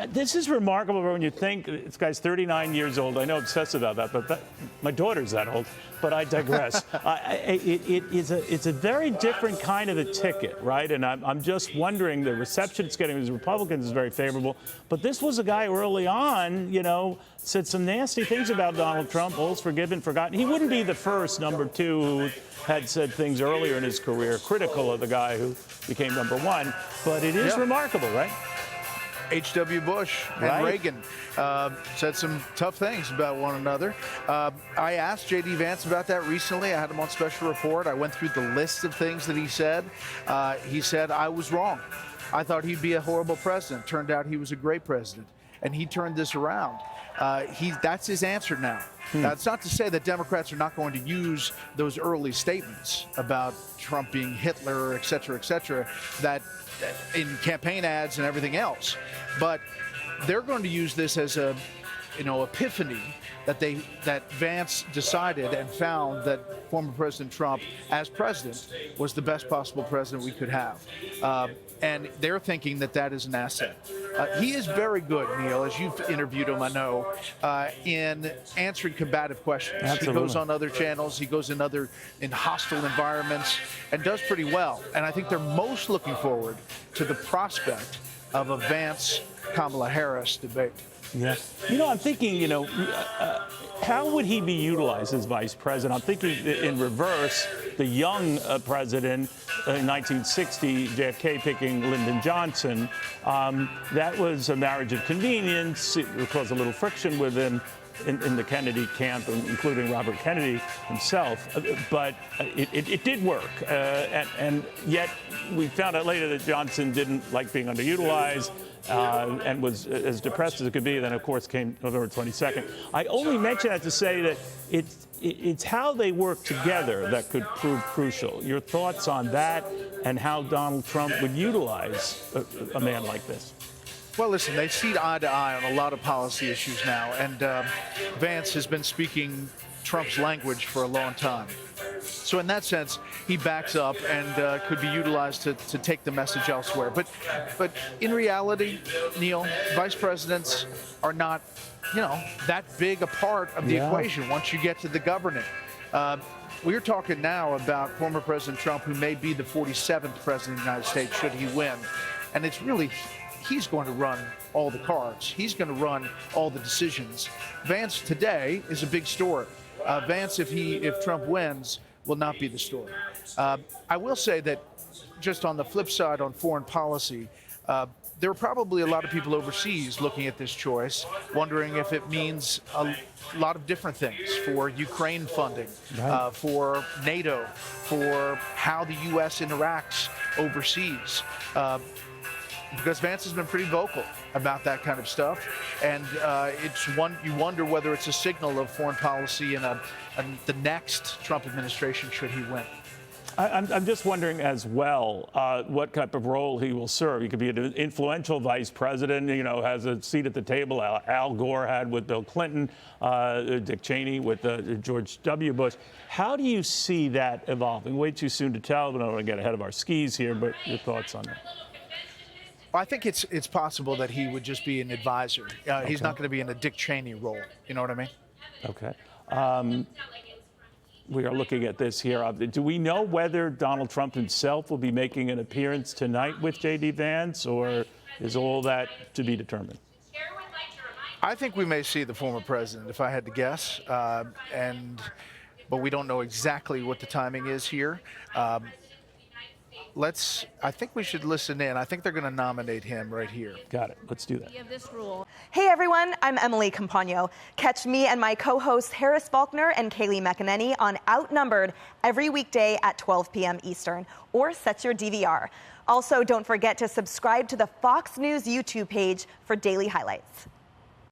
This is remarkable when you think this guy's 39 years old. I know I'm obsessed about that, but my daughter's that old. But I digress. It's a very different kind of a ticket, right? And I'm just wondering, the reception it's getting with the Republicans is very favorable. But this was a guy early on, said some nasty things about Donald Trump, all's forgiven, forgotten. He wouldn't be the first, number two, who had said things earlier in his career critical of the guy who became number one. But it is remarkable, right? H.W. Bush and Reagan said some tough things about one another. I asked JD Vance about that recently. I had him on Special Report. I went through the list of things that he said. He said, I was wrong. I thought he'd be a horrible president. Turned out he was a great president. And he turned this around. That's his answer now. That's not to say that Democrats are not going to use those early statements about Trump being Hitler, et cetera, that in campaign ads and everything else. But they're going to use this as a, epiphany that Vance decided and found that former President Trump, as president, was the best possible president we could have. And they're thinking that is an asset. He is very good, Neil, as you've interviewed him, I know, in answering combative questions. Absolutely. He goes on other channels, he goes in hostile environments, and does pretty well. And I think they're most looking forward to the prospect of a Vance-Kamala Harris debate. Yeah. I'm thinking, how would he be utilized as vice president? I'm thinking in reverse, the young president in 1960, JFK picking Lyndon Johnson. That was a marriage of convenience. It caused a little friction with him in the Kennedy camp, including Robert Kennedy himself. But it did work. And yet we found out later that Johnson didn't like being underutilized. And was as depressed as it could be. Then, of course, came November 22nd. I only mention that to say that it's how they work together that could prove crucial. Your thoughts on that and how Donald Trump would utilize a man like this? Well, listen, they see eye to eye on a lot of policy issues now, and Vance has been speaking Trump's language for a long time. So in that sense, he backs up and could be utilized to take the message elsewhere. But in reality, Neil, vice presidents are not, that big a part of the equation once you get to the governing. We're talking now about former President Trump, who may be the 47th president of the United States should he win. And it's really, he's going to run all the cards. He's going to run all the decisions. Vance today is a big story. Vance, if Trump wins, will not be the story. I will say that just on the flip side on foreign policy, there are probably a lot of people overseas looking at this choice, wondering if it means a lot of different things for Ukraine funding, for NATO, for how the U.S. interacts overseas. Because Vance has been pretty vocal about that kind of stuff, and you wonder whether it's a signal of foreign policy in the next Trump administration should he win. I'm just wondering as well what type of role he will serve. He could be an influential vice president, has a seat at the table. Al Gore had with Bill Clinton, Dick Cheney with George W. Bush. How do you see that evolving? Way too soon to tell. We don't want to get ahead of our skis here, but your thoughts on that? I think it's possible that he would just be an advisor. He's not going to be in a Dick Cheney role. You know what I mean? Okay. We are looking at this here. Do we know whether Donald Trump himself will be making an appearance tonight with JD Vance, or is all that to be determined? I think we may see the former president, if I had to guess, but we don't know exactly what the timing is here. I think we should listen in. I think they're going to nominate him right here. Got it. Let's do that. Hey, everyone. I'm Emily Campagno. Catch me and my co-hosts Harris Faulkner and Kaylee McEnany on Outnumbered every weekday at 12 p.m. Eastern, or set your DVR. Also, don't forget to subscribe to the Fox News YouTube page for daily highlights.